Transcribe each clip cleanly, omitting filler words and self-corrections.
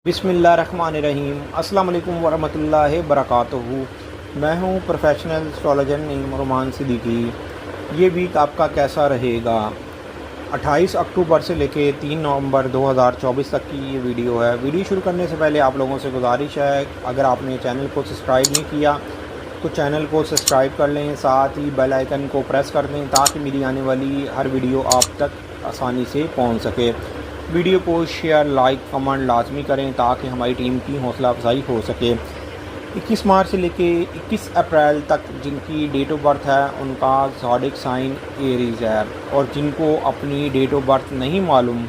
बिस्मिल्लाहिर्रहमानिर्रहीम। अस्सलाम वालेकुम वरहमतुल्लाहि वबरकातुहू। मैं हूं प्रोफेशनल एस्ट्रोलॉजर नुमान सिद्दीकी। ये वीक आपका कैसा रहेगा? 28 अक्टूबर से लेके 3 नवंबर 2024 तक की ये वीडियो है। वीडियो शुरू करने से पहले आप लोगों से गुजारिश है, अगर आपने चैनल को सब्सक्राइब नहीं किया तो चैनल को सब्सक्राइब कर लें, साथ ही बेल आइकन को प्रेस कर दें ताकि मेरी आने वाली हर वीडियो आप तक आसानी से पहुंच सके। वीडियो को शेयर, लाइक, कमेंट लाजमी करें ताकि हमारी टीम की हौसला अफजाई हो सके। 21 मार्च से लेके 21 अप्रैल तक जिनकी डेट ऑफ बर्थ है उनका ज़ोडिक साइन एरीज़ है, और जिनको अपनी डेट ऑफ बर्थ नहीं मालूम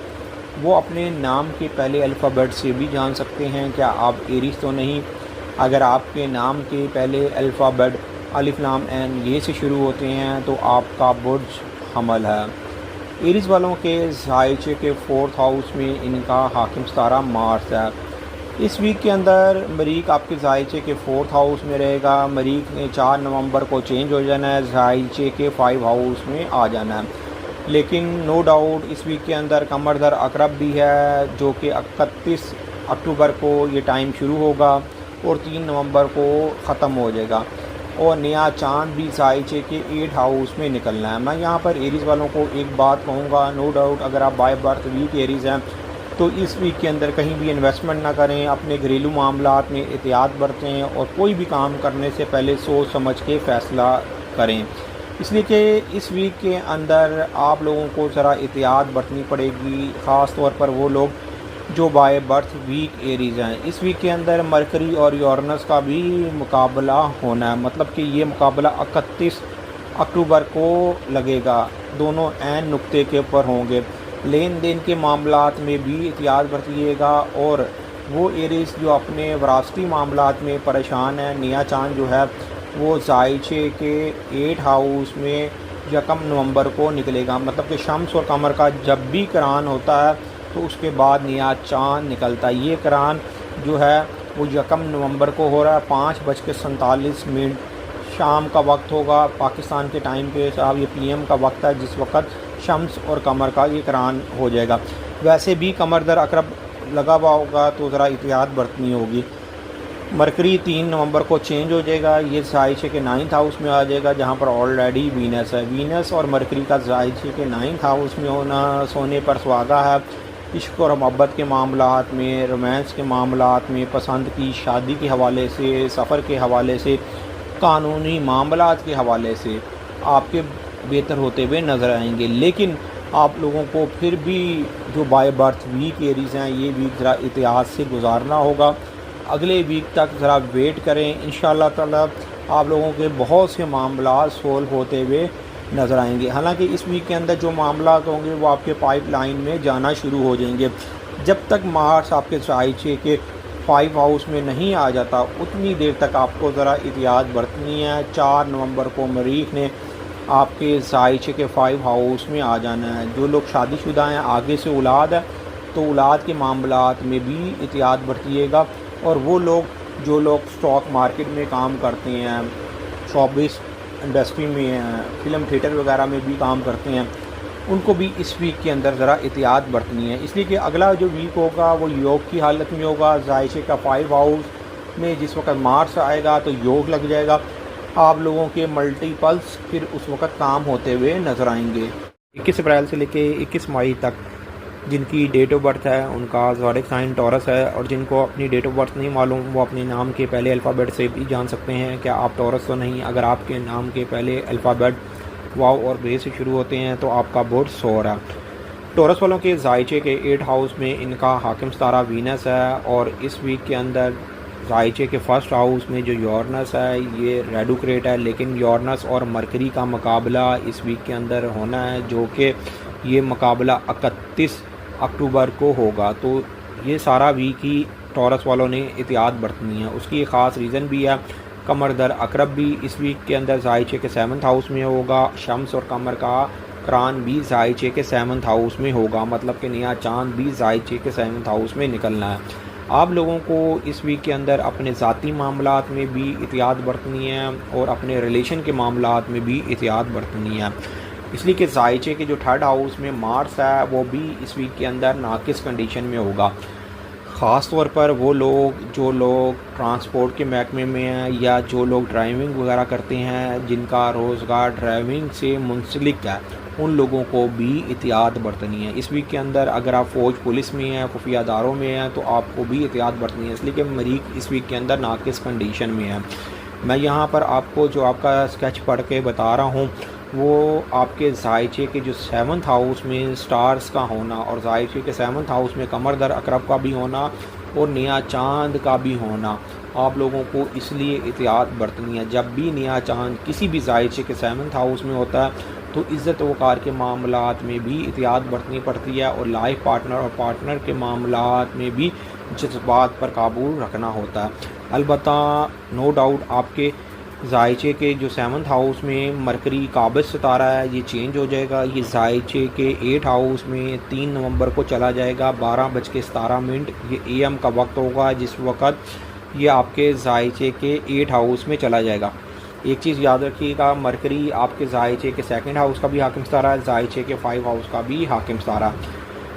वो अपने नाम के पहले अल्फ़ाबेट से भी जान सकते हैं। क्या आप एरीज़ तो नहीं? अगर आपके नाम के पहले अल्फ़ाबेट अलिफ लाम एन ये से शुरू होते हैं तो आपका बुर्ज हमल है। एरीज़ वालों के ज़ायचे के 4th हाउस में इनका हाकिम सितारा मार्स है। इस वीक के अंदर मरीख आपके ज़ायचे के 4th हाउस में रहेगा। मरीख ने 4 नवंबर को चेंज हो जाना है, ज़ायचे के 5 हाउस में आ जाना है। लेकिन नो डाउट इस वीक के अंदर कमर दर अकरब भी है, जो कि 31 अक्टूबर को ये टाइम शुरू होगा और 3 नवंबर को ख़त्म हो जाएगा। और नया चांद भी ज़ायचे के 8 हाउस में निकलना है। मैं यहाँ पर एरीज़ वालों को एक बात कहूँगा, नो डाउट अगर आप बाय बर्थ वीक एरीज़ हैं तो इस वीक के अंदर कहीं भी इन्वेस्टमेंट ना करें, अपने घरेलू मामलात में एहतियात बरतें और कोई भी काम करने से पहले सोच समझ के फ़ैसला करें। इसलिए कि इस वीक के अंदर आप लोगों को ज़रा एहतियात बरतनी पड़ेगी, ख़ास तौर पर वो लोग जो बाय बर्थ वीक एरीज़ हैं। इस वीक के अंदर मरकरी और यूरेनस का भी मुकाबला होना है, मतलब कि ये मुकाबला 31 अक्टूबर को लगेगा। दोनों ऐन नुक्ते के ऊपर होंगे। लेन देन के मामलात में भी एहतियात बरतिएगा। और वो एरीज़ जो अपने वरासती मामलात में परेशान है, नया चांद जो है वो ज़ायचे के 8 हाउस में 1 नवंबर को निकलेगा। मतलब कि शम्स और कमर का जब भी करान होता है तो उसके बाद नया चांद निकलता है। ये करान जो है वो 1 नवंबर को हो रहा है। 5:47 शाम का वक्त होगा पाकिस्तान के टाइम के हिसाब। ये PM का वक्त है जिस वक्त शम्स और कमर का ये करान हो जाएगा। वैसे भी कमर दर अकरब लगा हुआ होगा तो ज़रा एहतियात बरतनी होगी। मरकरी 3 नवंबर को चेंज हो जाएगा, ये ज़ायचे के 9th हाउस में आ जाएगा जहाँ पर ऑलरेडी वीनस है। वीनस और मरकरी का ज़ायचे के 9th हाउस में होना सोने पर सुहागा है। इश्क और मोहब्बत के मामलात में, रोमांस के मामलात में, पसंद की शादी के हवाले से, सफ़र के हवाले से, कानूनी मामलात के हवाले से आपके बेहतर होते हुए नज़र आएंगे। लेकिन आप लोगों को फिर भी जो बाय बर्थ वीक एरीज़ हैं ये वीक ज़रा एहतियात से गुजारना होगा। अगले वीक तक ज़रा वेट करें, इंशाअल्लाह ताला आप लोगों के बहुत से मामला सोल्व होते हुए नज़र आएंगे। हालांकि इस वीक के अंदर जो मामला होंगे वो आपके पाइपलाइन में जाना शुरू हो जाएंगे। जब तक मार्च आपके ज़ायचे के 5 हाउस में नहीं आ जाता उतनी देर तक आपको ज़रा एहतियात बरतनी है। 4 नवंबर को मरीख ने आपके ज़ायचे के 5 हाउस में आ जाना है। जो लोग शादीशुदा हैं, आगे से औलाद है, तो औलाद के मामलात में भी एहतियात बरतिएगा। और वो लोग जो लोग स्टॉक मार्केट में काम करते हैं, शोबिस इंडस्ट्री में, फ़िल्म थिएटर वगैरह में भी काम करते हैं, उनको भी इस वीक के अंदर ज़रा एहतियात बरतनी है। इसलिए कि अगला जो वीक होगा वो योग की हालत में होगा। ज़ायचे का 5 हाउस में जिस वक्त मार्च आएगा तो योग लग जाएगा। आप लोगों के मल्टीपल्स फिर उस वक्त काम होते हुए नज़र आएंगे। 21 अप्रैल से लेके 21 मई तक जिनकी डेट ऑफ बर्थ है उनका ज़ोडिक साइन टॉरस है। और जिनको अपनी डेट ऑफ बर्थ नहीं मालूम वो अपने नाम के पहले अल्फ़ाबेट से भी जान सकते हैं क्या आप टॉरस तो नहीं। अगर आपके नाम के पहले अल्फ़ाबेट वाव और बे से शुरू होते हैं तो आपका बुर्ज सोर है। टॉरस वालों के ज़ायचे के 8 हाउस में इनका हाकिम सितारा वीनस है। और इस वीक के अंदर ज़ायचे के 1st हाउस में जो यूरेनस है ये रेडुक्रेट है। लेकिन यूरेनस और मरकरी का मुकाबला इस वीक के अंदर होना है, जो कि ये मुकाबला 31 अक्टूबर को होगा। तो ये सारा वीक ही टॉरस वालों ने एहतियात बरतनी है। उसकी एक ख़ास रीज़न भी है। कमर दर अकरब भी इस वीक के अंदर ज़ायचे के 7th हाउस में होगा। शम्स और कमर का करान भी ज़ायचे के 7th हाउस में होगा, मतलब कि नया चांद भी ज़ायचे के 7th हाउस में निकलना है। आप लोगों को इस वीक के अंदर अपने ज़ाती मामलात में भी एहतियात बरतनी है और अपने रिलेशन के मामलात में भी एहतियात बरतनी है। इसलिए कि ज़ायचे के जो 3rd हाउस में मार्स है वो भी इस वीक के अंदर नाकिस कंडीशन में होगा। ख़ास तौर पर वो लोग जो लोग ट्रांसपोर्ट के महकमे में हैं या जो लोग ड्राइविंग वगैरह करते हैं, जिनका रोज़गार ड्राइविंग से मुंसलिक है, उन लोगों को भी एहतियात बरतनी है। इस वीक के अंदर अगर आप फ़ौज पुलिस में हैं, खुफिया अदारों में हैं, तो आपको भी एहतियात बरतनी है, इसलिए कि मरीज़ इस वीक के अंदर नाक़िस कंडीशन में है। मैं यहाँ पर आपको जो आपका स्केच पढ़ के बता रहा हूँ वो आपके ज़ायचे के जो 7th हाउस में स्टार्स का होना और ज़ायचे के 7th हाउस में कमर दर अकरब का भी होना और नया चांद का भी होना, आप लोगों को इसलिए एहतियात बरतनी है। जब भी नया चांद किसी भी ज़ायचे के 7th हाउस में होता है तो इज़्ज़त वक़ार के मामलात में भी एहतियात बरतनी पड़ती है और लाइफ पार्टनर और पार्टनर के मामलात में भी जज्बात पर काबू रखना होता है। अलबत्ता नो डाउट आपके ज़ायचे के जो 7th हाउस में मरकरी काबिज़ सितारा है, ये चेंज हो जाएगा। ये ज़ायचे के 8 हाउस में 3 नवंबर को चला जाएगा 12:17। ये AM का वक्त होगा जिस वक़्त ये आपके ज़ायचे के 8 हाउस में चला जाएगा। एक चीज़ याद रखिएगा, मरकरी आपके ज़ायचे के 2nd हाउस का भी हाकिम सितारा है, ज़ायचे के 5 हाउस का भी हाकिम सितारा।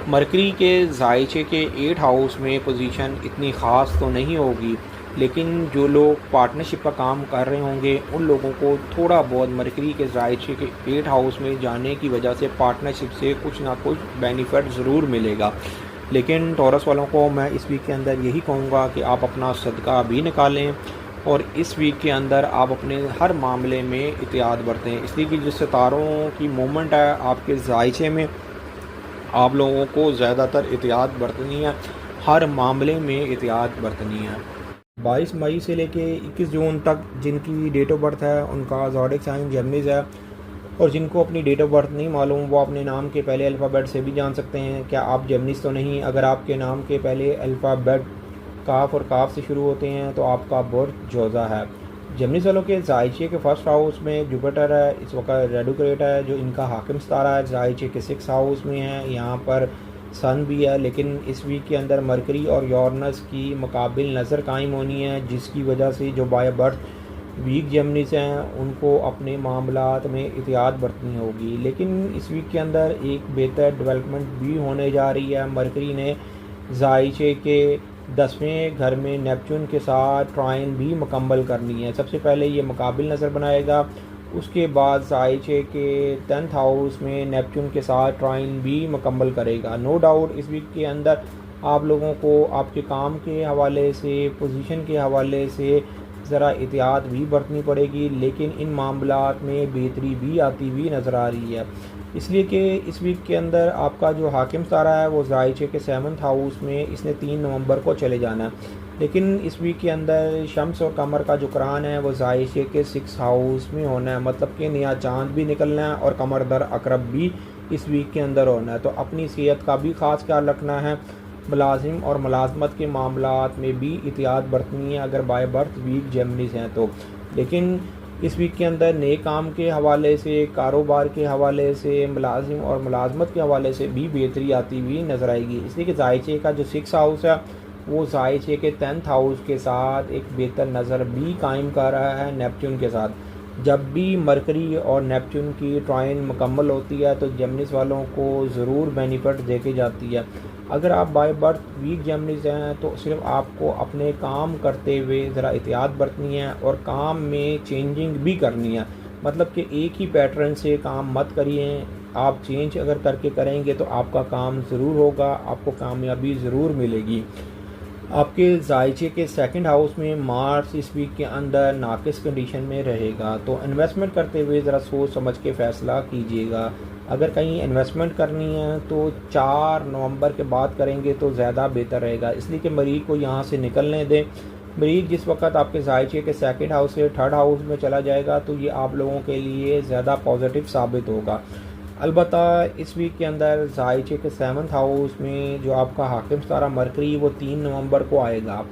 मरकरी के ज़ायचे के 8 हाउस में पोजीशन इतनी ख़ास तो नहीं होगी, लेकिन जो लोग पार्टनरशिप का काम कर रहे होंगे उन लोगों को थोड़ा बहुत मरकरी के ज़ायचे के 8 हाउस में जाने की वजह से पार्टनरशिप से कुछ ना कुछ बेनिफिट ज़रूर मिलेगा। लेकिन टॉरस वालों को मैं इस वीक के अंदर यही कहूँगा कि आप अपना सदका भी निकालें और इस वीक के अंदर आप अपने हर मामले में एहतियात बरतें, इसलिए कि जो सितारों की मूवमेंट है आपके ज़ायचे में, आप लोगों को ज़्यादातर एहतियात बरतनी है, हर मामले में एहतियात बरतनी है। 22 मई से लेके 21 जून तक जिनकी डेट ऑफ बर्थ है उनका ज़ोडिएक साइन जेमिनीज़ है, और जिनको अपनी डेट ऑफ बर्थ नहीं मालूम वो अपने नाम के पहले अल्फ़ाबेट से भी जान सकते हैं क्या आप जेमिनीज़ तो नहीं। अगर आपके नाम के पहले अल्फ़ाबेट काफ और काफ से शुरू होते हैं तो आपका बर्थ जोज़ा है। जेमिनीज़ वालों के ज़ायचे के 1st हाउस में जुपिटर है, इस वक्त रेडुक्रेट है जो इनका हाकिम सितारा है। ज़ायचे के 6th हाउस में है, यहाँ पर सन भी है, लेकिन इस वीक के अंदर मरकरी और यूरेनस की मुकाबिल नज़र कायम होनी है, जिसकी वजह से जो बाय बर्थ वीक जेमिनीज़ हैं उनको अपने मामलात में एहतियात बरतनी होगी। लेकिन इस वीक के अंदर एक बेहतर डेवलपमेंट भी होने जा रही है। मरकरी ने ज़ायचे के 10वें घर में नेपच्यून के साथ ट्राइन भी मुकम्मल करनी है। सबसे पहले ये मुकाबिल नज़र बनाएगा, उसके बाद ज़ायचे के 10th हाउस में नेपच्यून के साथ ट्राइन भी मुकम्मल करेगा। नो डाउट इस वीक के अंदर आप लोगों को आपके काम के हवाले से, पोजीशन के हवाले से ज़रा एहतियात भी बरतनी पड़ेगी, लेकिन इन मामलात में बेहतरी भी आती हुई नज़र आ रही है, इसलिए कि इस वीक के अंदर आपका जो हाकिम सितारा है वो ज़ायचे के 7th हाउस में, इसने 3 नवंबर को चले जाना है। लेकिन इस वीक के अंदर शम्स और कमर का जो कुरान है वो ज़ायचे के 6th हाउस में होना है, मतलब कि नया चांद भी निकलना है और कमर दर अकरब भी इस वीक के अंदर होना है। तो अपनी सेहत का भी ख़ास ख्याल रखना है। मुलाजिम और मुलाजमत के मामलात में भी एहतियात बरतनी है अगर बाय बर्थ वीक जेमिनीज़ हैं तो। लेकिन इस वीक के अंदर नए काम के हवाले से, कारोबार के हवाले से, मुलाजिम और मुलाजमत के हवाले से भी बेहतरी आती हुई नज़र आएगी, इसलिए कि ज़ायचे का जो 6th हाउस है वो ज़ायचे के 10th हाउस के साथ एक बेहतर नज़र भी कायम कर रहा है नेपच्यून के साथ। जब भी मरकरी और नेपच्यून की ट्राइन मुकम्मल होती है तो जेमिनीज़ वालों को ज़रूर बेनिफिट देके जाती है। अगर आप बाय बर्थ वीक जेमिनीज़ हैं तो सिर्फ आपको अपने काम करते हुए ज़रा एहतियात बरतनी है और काम में चेंजिंग भी करनी है, मतलब कि एक ही पैटर्न से काम मत करिए। आप चेंज अगर करके करेंगे तो आपका काम ज़रूर होगा, आपको कामयाबी ज़रूर मिलेगी। आपके ज़ायचे के 2nd हाउस में मार्च इस वीक के अंदर नाकिस कंडीशन में रहेगा, तो इन्वेस्टमेंट करते हुए ज़रा सोच समझ के फ़ैसला कीजिएगा। अगर कहीं इन्वेस्टमेंट करनी है तो 4 नवंबर के बाद करेंगे तो ज़्यादा बेहतर रहेगा, इसलिए कि मरीज़ को यहाँ से निकलने दें। मरीज़ जिस वक्त आपके ज़ायचे के 2nd हाउस से 3rd हाउस में चला जाएगा तो ये आप लोगों के लिए ज़्यादा पॉजिटिव साबित होगा। अलबत्ता इस वीक के अंदर ज़ायचे के 7th हाउस में जो आपका हाकिम सितारा मरकरी वो 3 नवंबर को आएगा।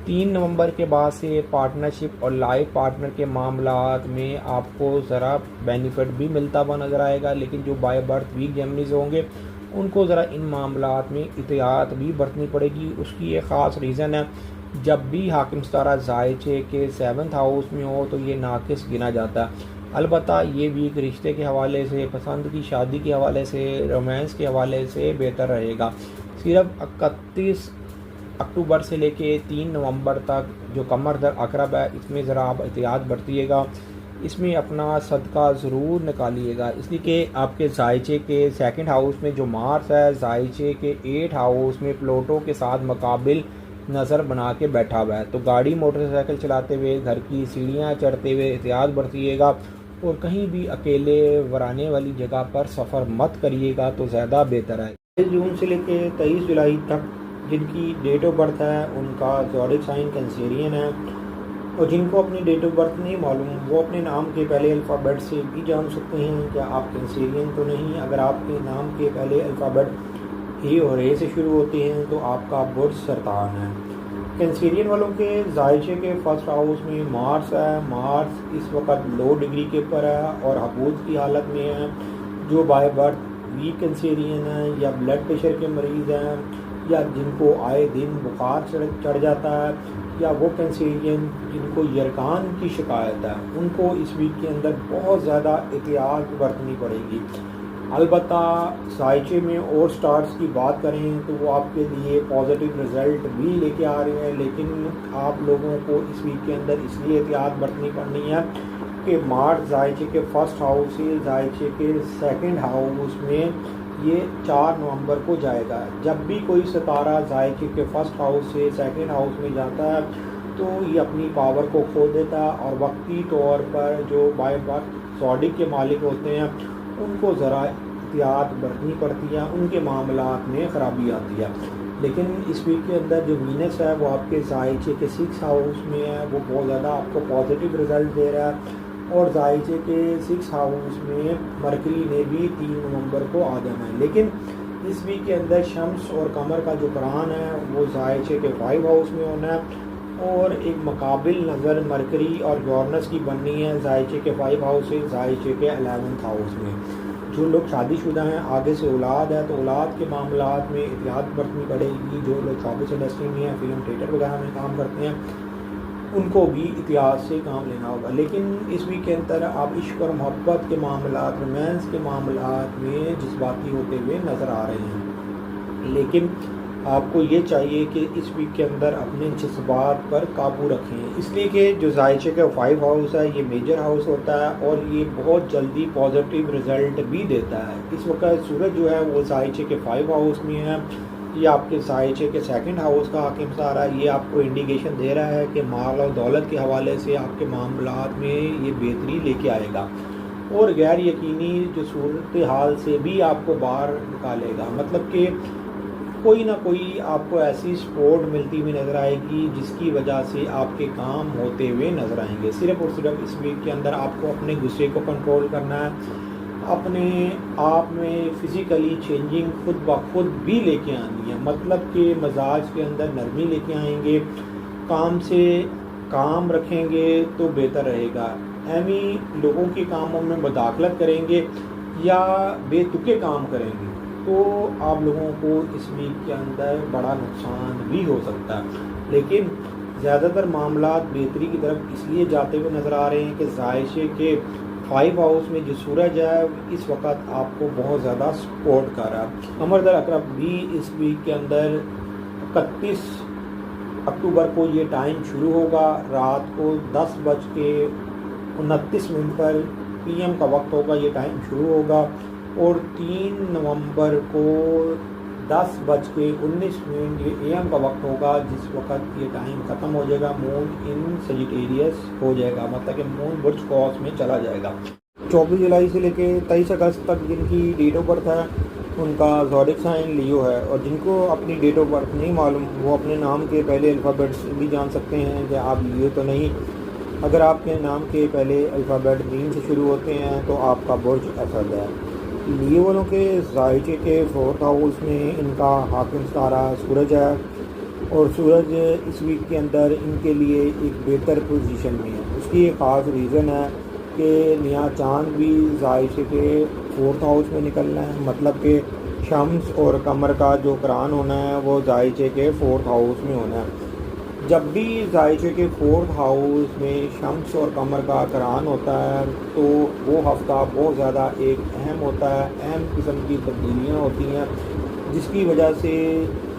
3 नवंबर के बाद से पार्टनरशिप और लाइफ पार्टनर के मामलात में आपको ज़रा बेनिफिट भी मिलता हुआ नज़र आएगा, लेकिन जो बाय बर्थ वीक जेमिनीज़ होंगे उनको ज़रा इन मामलात में एहतियात भी बरतनी पड़ेगी। उसकी एक ख़ास रीज़न है, जब भी हाकिम सितारा ज़ायचे के 7th हाउस में हो तो ये नाकिस गिना जाता है। अलबत्ता ये वीक रिश्ते के हवाले से, पसंद की शादी के हवाले से, रोमांस के हवाले से बेहतर रहेगा। सिर्फ 31 अक्टूबर से लेके 3 नवंबर तक जो कमर दर अकरब है, इसमें ज़रा आप एहतियात बरतिएगा। इसमें अपना सदका ज़रूर निकालिएगा, इसलिए कि आपके जायचे के सेकंड हाउस में जो मार्स है, जायचे के 8 हाउस में प्लूटो के साथ मुकाबिल नज़र बना के बैठा हुआ है। तो गाड़ी मोटरसाइकिल चलाते हुए, घर की सीढ़ियाँ चढ़ते हुए एहतियात बरतिएगा और कहीं भी अकेले वराने वाली जगह पर सफ़र मत करिएगा तो ज़्यादा बेहतर है। 23 जून से लेकर 23 जुलाई तक जिनकी डेट ऑफ बर्थ है उनका ज़ोडिक साइन कैंसेरियन है, और जिनको अपनी डेट ऑफ बर्थ नहीं मालूम वो अपने नाम के पहले अल्फ़ाबेट से भी जान सकते हैं कि आप कैंसेरियन तो नहीं। अगर आपके नाम के पहले अल्फ़ाबेट ए और ए से शुरू होते हैं तो आपका बुर्ज सरतान है। कैंसेरियन वालों के जायचे के फर्स्ट हाउस में मार्स है। मार्स इस वक्त लो डिग्री के ऊपर है और हबूज की हालत में है। जो बाय बर्थ वीक कैंसेरियन है या ब्लड प्रेशर के मरीज़ हैं या जिनको आए दिन बुखार चढ़ जाता है या वो कैंसेरियन जिनको यरकान की शिकायत है, उनको इस वीक के अंदर बहुत ज़्यादा एहतियात बरतनी पड़ेगी। अलबत्ता जायचे में और स्टार्स की बात करें तो वो आपके लिए पॉजिटिव रिज़ल्ट भी लेके आ रहे हैं, लेकिन आप लोगों को इस वीक के अंदर इसलिए एहतियात बरतनी पड़नी है कि मार्स जायचे के फर्स्ट हाउस से जायचे के सेकंड हाउस में ये 4 नवंबर को जाएगा। जब भी कोई सितारा जायचे के फर्स्ट हाउस से सेकंड हाउस में जाता है तो ये अपनी पावर को खो देता है और वक्ती तौर पर जो बाय बर्थ ज़ोडिक के मालिक होते हैं उनको ज़रा एहतियात बरतनी पड़ती है, उनके मामलात में ख़राबी आती है। लेकिन इस वीक के अंदर जो वीनस है वो आपके जायचे के 6 हाउस में है, वो बहुत ज़्यादा आपको पॉजिटिव रिज़ल्ट दे रहा है। और जायचे के 6 हाउस में मरकरी ने भी 3 नवंबर को आ जाना है। लेकिन इस वीक के अंदर शम्स और कमर का जो करान है वो जायचे के 5 हाउस में होना है और एक मुकाबिल नज़र मरकरी और यूरेनस की बननी है जायचे के 5 हाउस से जायचे के 11th हाउस में। जो लोग शादीशुदा हैं, आगे से औलाद है, तो औलाद के मामलात में एहतियात बरतनी पड़ेगी। जो लोग शोबिस इंडस्ट्री में हैं, फिल्म थिएटर वगैरह में काम करते हैं, उनको भी एहतियात से काम लेना होगा। लेकिन इस वीक के अंदर आप इश्क और मोहब्बत के मामलात, रोमांस के मामलात में जज्बाती होते हुए नज़र आ रहे हैं। लेकिन आपको ये चाहिए कि इस वीक के अंदर अपने जज्बात पर काबू रखें, इसलिए कि जो जायचे का 5 हाउस है ये मेजर हाउस होता है और ये बहुत जल्दी पॉजिटिव रिज़ल्ट भी देता है। इस वक्त सूरज जो है वो जायचे के 5 हाउस में है, ये आपके जायचे के सेकंड हाउस का हाकिम सारा, ये आपको इंडिकेशन दे रहा है कि माल और दौलत के हवाले से आपके मामलात में ये बेहतरी लेके आएगा और गैर यकीनी जो सूरत हाल से भी आपको बाहर निकालेगा। मतलब कि कोई ना कोई आपको ऐसी सपोर्ट मिलती हुई नज़र आएगी जिसकी वजह से आपके काम होते हुए नज़र आएंगे। सिर्फ़ और सिर्फ इस वीक के अंदर आपको अपने गुस्से को कंट्रोल करना है, अपने आप में फ़िज़िकली चेंजिंग खुद ब खुद भी लेके आनी है। मतलब कि मजाज के अंदर नरमी लेके आएंगे, काम से काम रखेंगे तो बेहतर रहेगा। एमी लोगों के कामों में मुदाखलत करेंगे या बेतुके काम करेंगे तो आप लोगों को इस वीक के अंदर बड़ा नुकसान भी हो सकता है। लेकिन ज़्यादातर मामलात बेहतरी की तरफ इसलिए जाते हुए नज़र आ रहे हैं कि जायशे के 5 हाउस में जो सूरज है इस वक्त आपको बहुत ज़्यादा सपोर्ट कर रहा है। कमर दर अकरब भी इस वीक के अंदर 31 अक्टूबर को ये टाइम शुरू होगा, रात को 10:29 पर PM का वक्त होगा, ये टाइम शुरू होगा और 3 नवंबर को 10:19 ये AM का वक्त होगा, जिस वक्त ये टाइम ख़त्म हो जाएगा। मून इन सजिटेरियस हो जाएगा, मतलब कि मून बुर्ज क्रॉस में चला जाएगा। 24 जुलाई से लेके 23 अगस्त तक जिनकी डेट ऑफ बर्थ है उनका ज़ोडिक साइन लियो है, और जिनको अपनी डेट ऑफ बर्थ नहीं मालूम वो अपने नाम के पहले अल्फ़ाबेट्स भी जान सकते हैं कि आप लियो तो नहीं। अगर आपके नाम के पहले अल्फ़ाबेट मीम से शुरू होते हैं तो आपका बुर्ज असद है। लियो वालों के जायचे के 4th हाउस में इनका हाकिम तारा सूरज है और सूरज इस वीक के अंदर इनके लिए एक बेहतर पोजीशन में है। उसकी एक ख़ास रीज़न है कि नया चांद भी जायचे के 4th हाउस में निकलना है, मतलब कि शम्स और कमर का जो करान होना है वो जायचे के 4th हाउस में होना है। जब भी जायचे के 4th हाउस में शम्स और कमर का करान होता है तो वो हफ्ता बहुत ज़्यादा एक अहम होता है, अहम किस्म की तब्दीलियाँ होती हैं। जिसकी वजह से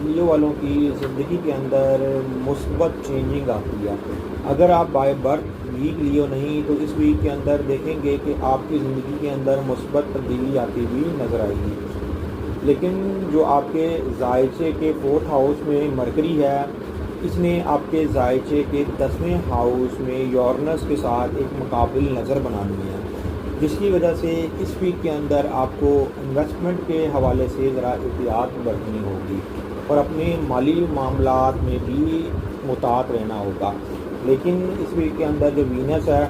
लियो वालों की ज़िंदगी के अंदर मुस्बत चेंजिंग आती है। अगर आप बाय बर्थ वीक लियो नहीं तो इस वीक के अंदर देखेंगे कि आपकी ज़िंदगी के अंदर मुस्बत तब्दीली आती हुई नज़र आएगी। लेकिन जो आपके जायचे के 4th हाउस में मरकरी है, इसने आपके जायचे के 10वें हाउस में यूरेनस के साथ एक मुकाबिल नज़र बनानी है, जिसकी वजह से इस वीक के अंदर आपको इन्वेस्टमेंट के हवाले से ज़रा एहतियात बरतनी होगी और अपने माली मामलात में भी मुतात रहना होगा। लेकिन इस वीक के अंदर जो वीनस है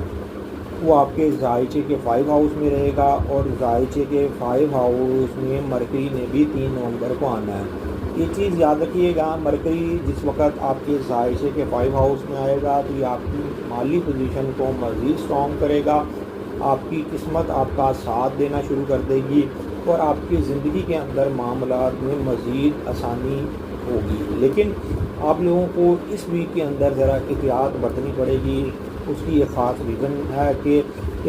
वो आपके जायचे के 5 हाउस में रहेगा और जायचे के 5 हाउस में मरकरी ने भी 3 नवंबर को आना है। ये चीज़ याद रखिएगा, मरकरी जिस वक्त आपके जायचे के 5 हाउस में आएगा तो ये आपकी माली पोजीशन को मज़ीद स्ट्रॉन्ग करेगा, आपकी किस्मत आपका साथ देना शुरू कर देगी और आपकी ज़िंदगी के अंदर मामलात में मज़ीद आसानी होगी। लेकिन आप लोगों को इस वीक के अंदर ज़रा एहतियात बरतनी पड़ेगी। उसकी एक ख़ास रीज़न है कि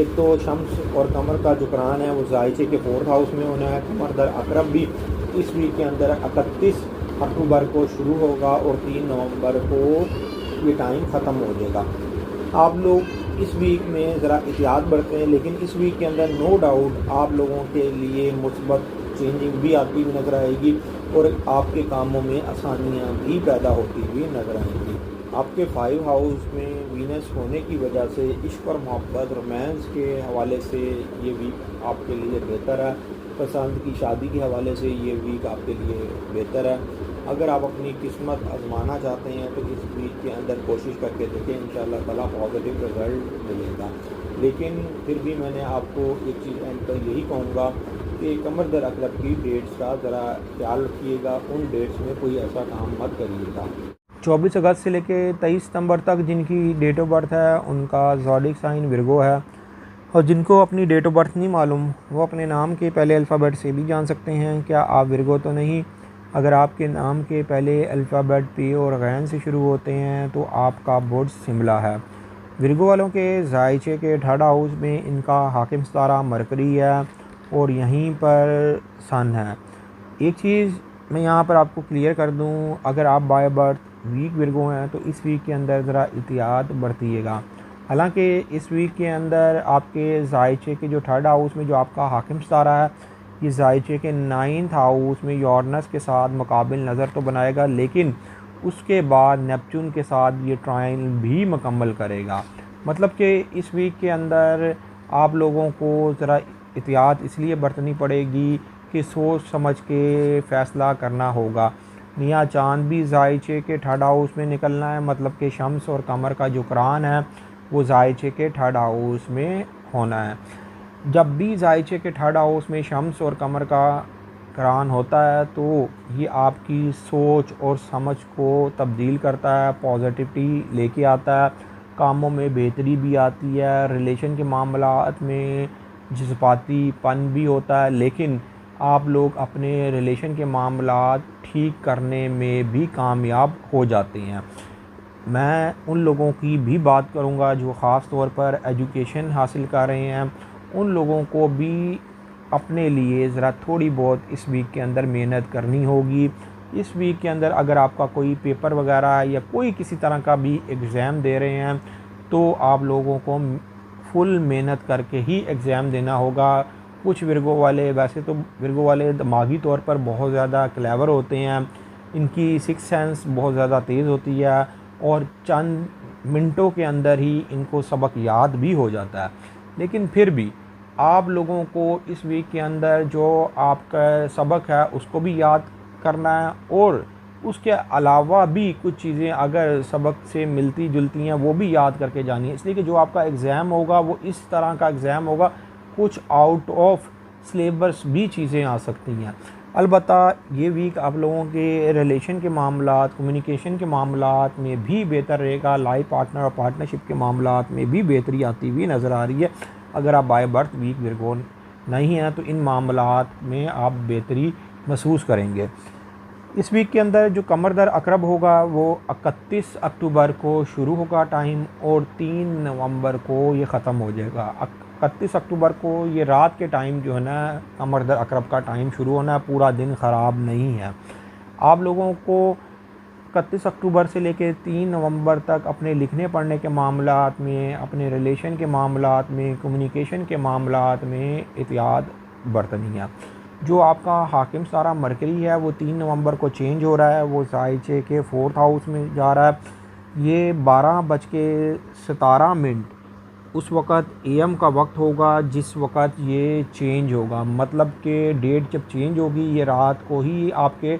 एक तो शम्स और कमर का जो कुरान है वो जायचे के 4th हाउस में होना है। कमर दर अकरब भी इस वीक के अंदर 31 अक्टूबर को शुरू होगा और 3 नवंबर को ये टाइम ख़त्म हो जाएगा। आप लोग इस वीक में ज़रा एहतियात बरतें, लेकिन इस वीक के अंदर नो डाउट आप लोगों के लिए मुस्बत चेंजिंग भी आती हुई नज़र आएगी और आपके कामों में आसानियाँ भी पैदा होती हुई नज़र आएंगी। आपके 5 हाउस में वीनस होने की वजह से इश्क और मोहब्बत रोमांस के हवाले से ये वीक आपके लिए बेहतर है। पसंद की शादी के हवाले से ये वीक आपके लिए बेहतर है। अगर आप अपनी किस्मत आजमाना चाहते हैं तो इस वीक के अंदर कोशिश करके देखें, इंशाअल्लाह ताला पॉजिटिव रिज़ल्ट मिलेगा। लेकिन फिर भी मैंने आपको एक चीज़ एंड पर यही कहूँगा कि कमर दर अकरब की डेट्स का ज़रा ख्याल रखिएगा, उन डेट्स में कोई ऐसा काम मत करिएगा। 24 अगस्त से लेके 23 सितंबर तक जिनकी डेट ऑफ बर्थ है उनका ज़ोडिक साइन विर्गो है, और जिनको अपनी डेट ऑफ बर्थ नहीं मालूम वो अपने नाम के पहले अल्फ़ाबेट से भी जान सकते हैं क्या आप विर्गो तो नहीं। अगर आपके नाम के पहले अल्फ़ाबेट पी और गैन से शुरू होते हैं तो आपका बुर्ज शिमला है। विर्गो वालों के जायचे के 3rd हाउस में इनका हाकिम सितारा मरकरी है और यहीं पर सन है। एक चीज़ मैं यहाँ पर आपको क्लियर कर दूँ, अगर आप बाय बर्थ वीक विर्गो हैं तो इस वीक के अंदर ज़रा एहतियात बरतिएगा। हालांकि इस वीक के अंदर आपके जायचे के जो 3rd हाउस में जो आपका हाकिम सितारा है ये जायचे के 9th हाउस में यूरेनस के साथ मुकाबिल नज़र तो बनाएगा, लेकिन उसके बाद नेपच्यून के साथ ये ट्रायंगल भी मुकम्मल करेगा। मतलब कि इस वीक के अंदर आप लोगों को ज़रा एहतियात इसलिए बरतनी पड़ेगी कि सोच समझ के फ़ैसला करना होगा। मियाँ चाँद भी जायचे के 3rd हाउस में निकलना है, मतलब कि शम्स और कमर का जो कुरान है वो जायचे के 3rd हाउस में होना है। जब भी जायचे के 3rd हाउस में शम्स और कमर का कुरान होता है तो ये आपकी सोच और समझ को तब्दील करता है, पॉजिटिविटी लेके आता है, कामों में बेहतरी भी आती है, रिलेशन के मामलात में जज्बातीपन भी होता है, लेकिन आप लोग अपने रिलेशन के मामलात ठीक करने में भी कामयाब हो जाते हैं। मैं उन लोगों की भी बात करूंगा जो ख़ास तौर पर एजुकेशन हासिल कर रहे हैं, उन लोगों को भी अपने लिए ज़रा थोड़ी बहुत इस वीक के अंदर मेहनत करनी होगी। इस वीक के अंदर अगर आपका कोई पेपर वगैरह या कोई किसी तरह का भी एग्ज़ाम दे रहे हैं तो आप लोगों को फुल मेहनत करके ही एग्ज़ाम देना होगा। कुछ विर्गो वाले, वैसे तो विर्गो वाले दिमागी तौर पर बहुत ज़्यादा क्लेवर होते हैं, इनकी सिक्स सेंस बहुत ज़्यादा तेज़ होती है और चंद मिनटों के अंदर ही इनको सबक याद भी हो जाता है। लेकिन फिर भी आप लोगों को इस वीक के अंदर जो आपका सबक है उसको भी याद करना है और उसके अलावा भी कुछ चीज़ें अगर सबक से मिलती जुलती हैं वो भी याद करके जानी है, इसलिए कि जो आपका एग्ज़ाम होगा वो इस तरह का एग्ज़ाम होगा, कुछ आउट ऑफ सिलेबस भी चीज़ें आ सकती हैं। अलबत्ता ये वीक आप लोगों के रिलेशन के मामलात, कम्युनिकेशन के मामलात में भी बेहतर रहेगा, लाइफ पार्टनर और पार्टनरशिप के मामलात में भी बेहतरी आती हुई नज़र आ रही है। अगर आप बाय बर्थ वीक विर्गो नहीं हैं तो इन मामलात में आप बेहतरी महसूस करेंगे। इस वीक के अंदर जो कमर दर अकरब होगा वो 31 अक्टूबर को शुरू होगा टाइम और 3 नवंबर को ये ख़त्म हो जाएगा। 31 अक्टूबर को ये रात के टाइम जो है ना कमर दर अकरब का टाइम शुरू होना है, पूरा दिन ख़राब नहीं है। आप लोगों को 31 अक्टूबर से लेकर 3 नवंबर तक अपने लिखने पढ़ने के मामलात में, अपने रिलेशन के मामलात में, कम्युनिकेशन के मामलात में एहतियात बरतनी है। जो आपका हाकिम सितारा मरकरी है वो 3 नवंबर को चेंज हो रहा है, वो ज़ायचे के 4th हाउस में जा रहा है। ये 12:17 उस वक़्त AM का वक्त होगा जिस वक़्त ये चेंज होगा, मतलब कि डेट जब चेंज होगी ये रात को ही आपके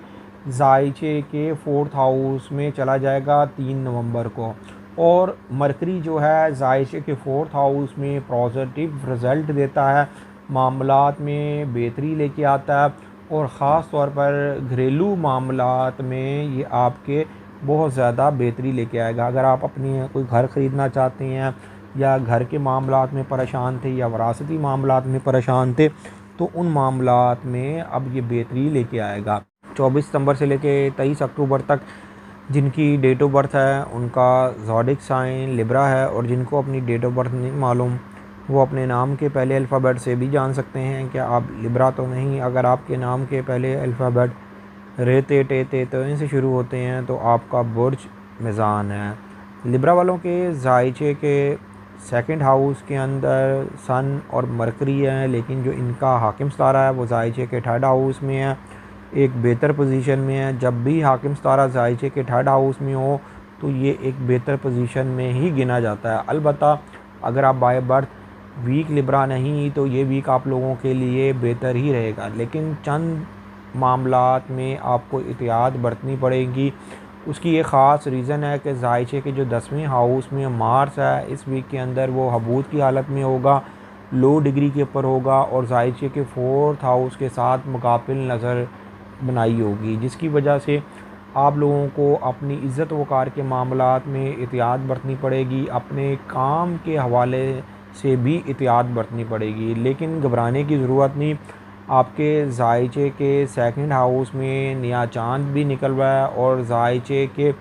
ज़ायचे के 4th हाउस में चला जाएगा 3 नवंबर को। और मरकरी जो है ज़ायचे के 4th हाउस में पॉजिटिव रिज़ल्ट देता है, मामलात में बेहतरी लेके आता है और ख़ास तौर पर घरेलू मामलात में ये आपके बहुत ज़्यादा बेहतरी लेके आएगा। अगर आप अपनी कोई घर ख़रीदना चाहते हैं या घर के मामलात में परेशान थे या वरासती मामलात में परेशान थे तो उन मामलात में अब ये बेहतरी लेके आएगा। 24 सितंबर से लेके 23 अक्टूबर तक जिनकी डेट ऑफ बर्थ है उनका ज़ोडिक साइन लिब्रा है, और जिनको अपनी डेट ऑफ बर्थ नहीं मालूम वो अपने नाम के पहले अल्फ़ाबेट से भी जान सकते हैं कि आप लिब्रा तो नहीं। अगर आपके नाम के पहले अल्फ़ाबेट रे ते टे ते तो इनसे शुरू होते हैं तो आपका बुर्ज मीज़ान है। लिब्रा वालों के ज़ायचे के 2nd हाउस के अंदर सन और मरकरी है, लेकिन जो इनका हाकिम सितारा है वो ज़ायचे के 3rd हाउस में है, एक बेहतर पोजीशन में है। जब भी हाकिम सितारा ज़ायचे के 3rd हाउस में हो तो ये एक बेहतर पोजीशन में ही गिना जाता है। अलबत्ता अगर आप बाय बर्थ वीक लिब्रा नहीं तो ये वीक आप लोगों के लिए बेहतर ही रहेगा, लेकिन चंद मामलात में आपको एहतियात बरतनी पड़ेगी। उसकी एक ख़ास रीज़न है कि ज़ायचे के जो 10वें हाउस में मार्स है इस वीक के अंदर वो हबूत की हालत में होगा, लो डिग्री के ऊपर होगा और ज़ायचे के 4th हाउस के साथ मुकाबिल नज़र बनाई होगी, जिसकी वजह से आप लोगों को अपनी इज़्ज़त वक़ार के मामलात में एहतियात बरतनी पड़ेगी, अपने काम के हवाले से भी एहतियात बरतनी पड़ेगी। लेकिन घबराने की ज़रूरत नहीं, आपके ज़ायचे के 2nd हाउस में नया चाँद भी निकल रहा है और ज़ायचे के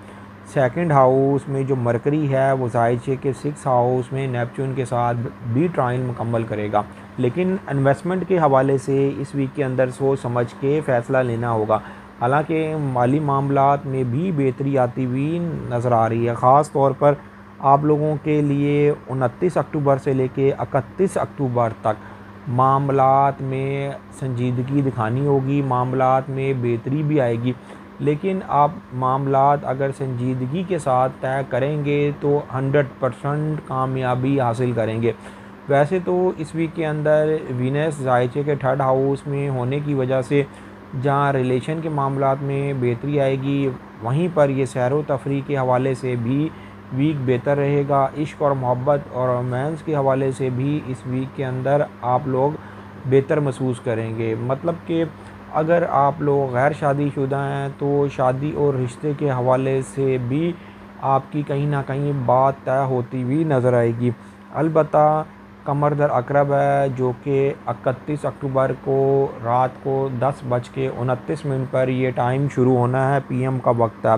2nd हाउस में जो मरकरी है वो ज़ायचे के 6th हाउस में नेपच्यून के साथ भी ट्राइन मुकम्मल करेगा। लेकिन इन्वेस्टमेंट के हवाले से इस वीक के अंदर सोच समझ के फ़ैसला लेना होगा। हालांकि माली मामलात में भी बेहतरी आती हुई नज़र आ रही है। ख़ास तौर पर आप लोगों के लिए 29 अक्टूबर से लेके 31 अक्टूबर तक मामलात में संजीदगी दिखानी होगी, मामलात में बेहतरी भी आएगी। लेकिन आप मामलात अगर संजीदगी के साथ तय करेंगे तो 100% कामयाबी हासिल करेंगे। वैसे तो इस वीक के अंदर वीनस ज़ायचे के 3rd हाउस में होने की वजह से जहाँ रिलेशन के मामलात में बेहतरी आएगी, वहीं पर ये सैर व तफरीह के हवाले से भी वीक बेहतर रहेगा। इश्क और मोहब्बत और रोमांस के हवाले से भी इस वीक के अंदर आप लोग बेहतर महसूस करेंगे। मतलब कि अगर आप लोग गैर शादीशुदा हैं तो शादी और रिश्ते के हवाले से भी आपकी कहीं ना कहीं बात तय होती हुई नज़र आएगी। अलबत्ता कमर दर अकरब है जो कि 31 अक्टूबर को रात को 10:29 पर ये टाइम शुरू होना है, PM का वक्त है,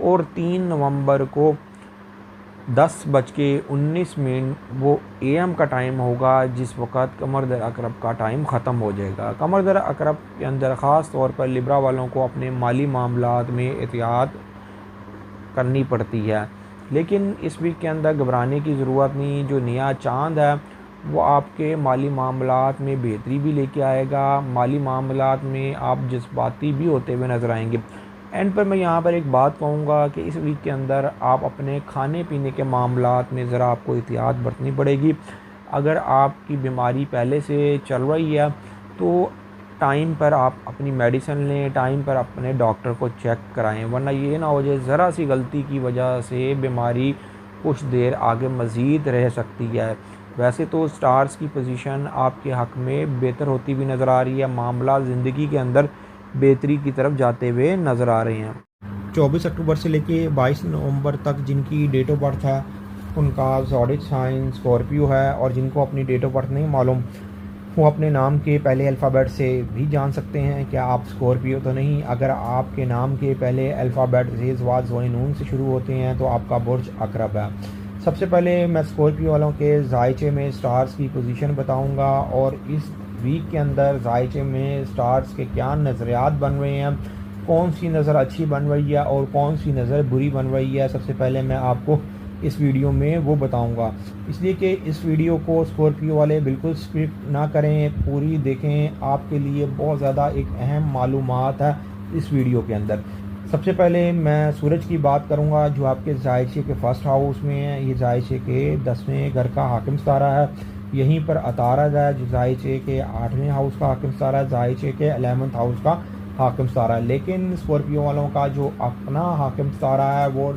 और 3 नवंबर को 10:19 वो AM का टाइम होगा जिस वक़्त कमर दर अकरब का टाइम ख़त्म हो जाएगा। कमर दर अकरब के अंदर ख़ास तौर पर लिब्रा वालों को अपने माली मामलात में एहतियात करनी पड़ती है, लेकिन इस वीक के अंदर घबराने की ज़रूरत नहीं। जो नया चाँद है वो आपके माली मामलात में बेहतरी भी लेके आएगा, माली मामलात में आप जज्बाती भी होते हुए नज़र आएंगे। एंड पर मैं यहाँ पर एक बात कहूँगा कि इस वीक के अंदर आप अपने खाने पीने के मामलात में ज़रा आपको एहतियात बरतनी पड़ेगी। अगर आपकी बीमारी पहले से चल रही है तो टाइम पर आप अपनी मेडिसिन लें, टाइम पर अपने डॉक्टर को चेक कराएं, वरना ये ना हो जाए ज़रा सी गलती की वजह से बीमारी कुछ देर आगे मज़ीद रह सकती है। वैसे तो स्टार्स की पोजीशन आपके हक़ में बेहतर होती हुई नज़र आ रही है, मामला ज़िंदगी के अंदर बेहतरी की तरफ जाते हुए नज़र आ रहे हैं। 24 अक्टूबर से लेके 22 नवंबर तक जिनकी डेट ऑफ बर्थ है उनका ज़ोडिक साइन स्कॉर्पियो है, और जिनको अपनी डेट ऑफ बर्थ नहीं मालूम वो अपने नाम के पहले अल्फ़ाबेट से भी जान सकते हैं कि आप स्कॉर्पियो तो नहीं। अगर आपके नाम के पहले अल्फ़ाबेट ज़ेज़ वाज़ ज़ोई नून से शुरू होते हैं तो आपका बुर्ज अकरब है। सबसे पहले मैं स्कॉर्पियो वालों के जायचे में स्टार्स की पोजीशन बताऊंगा और इस वीक के अंदर जायचे में स्टार्स के क्या नज़रियात बन रहे हैं, कौन सी नज़र अच्छी बन रही है और कौन सी नज़र बुरी बन रही है। सबसे पहले मैं आपको इस वीडियो में वो बताऊंगा, इसलिए कि इस वीडियो को स्कॉर्पियो वाले बिल्कुल स्किप ना करें, पूरी देखें। आपके लिए बहुत ज़्यादा एक अहम मालूमात है इस वीडियो के अंदर। सबसे पहले मैं सूरज की बात करूंगा जो आपके जायचे के फर्स्ट हाउस में है। ये जायचे के 10वें घर का हाकिम सितारा है। यहीं पर अतारद है जो जायचे के 8वें हाउस का हाकिम सितारा है, जायचे के 11th हाउस का हाकिम सितारा है। लेकिन स्कॉर्पियो वालों का जो अपना हाकिम सितारा है वो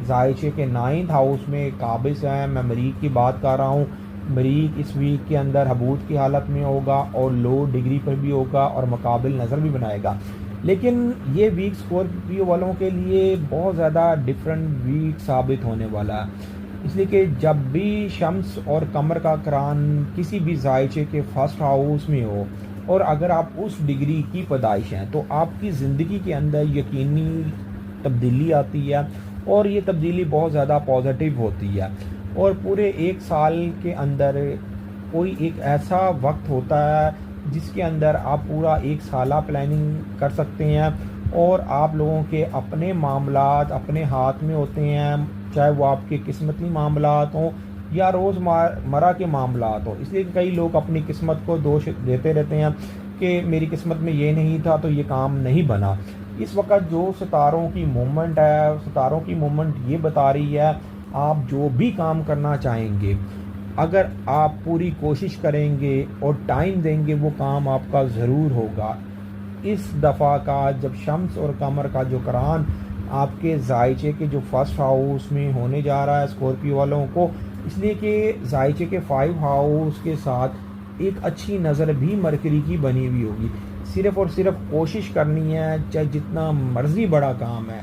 जायचे के 9th हाउस में काबिज है। मैं मरीक की बात कर रहा हूँ। मरीक इस वीक के अंदर हबूत की हालत में होगा और लो डिग्री पर भी होगा और मुकाबिल नज़र भी बनाएगा। लेकिन ये वीक स्कॉर्पियो वालों के लिए बहुत ज़्यादा डिफरेंट वीक साबित होने वाला है, इसलिए कि जब भी शम्स और कमर का करान किसी भी जायचे के फर्स्ट हाउस में हो और अगर आप उस डिग्री की पैदाइश हैं तो आपकी ज़िंदगी के अंदर यकीनी तब्दीली आती है और ये तब्दीली बहुत ज़्यादा पॉजिटिव होती है। और पूरे एक साल के अंदर कोई एक ऐसा वक्त होता है जिसके अंदर आप पूरा एक साला प्लानिंग कर सकते हैं और आप लोगों के अपने मामलात अपने हाथ में होते हैं, चाहे वो आपके किस्मती मामलात हों या रोज़मर्रा के मामलात हों। इसलिए कई लोग अपनी किस्मत को दोष देते रहते हैं कि मेरी किस्मत में ये नहीं था तो ये काम नहीं बना। इस वक्त जो सितारों की मूवमेंट है, सितारों की मूवमेंट ये बता रही है आप जो भी काम करना चाहेंगे अगर आप पूरी कोशिश करेंगे और टाइम देंगे वो काम आपका ज़रूर होगा। इस दफ़ा का जब शम्स और कमर का जो करान आपके जायचे के जो फर्स्ट हाउस में होने जा रहा है स्कॉर्पियो वालों को, इसलिए कि जायचे के 5 हाउस के साथ एक अच्छी नज़र भी मरकरी की बनी हुई होगी। सिर्फ़ और सिर्फ कोशिश करनी है, चाहे जितना मर्ज़ी बड़ा काम है,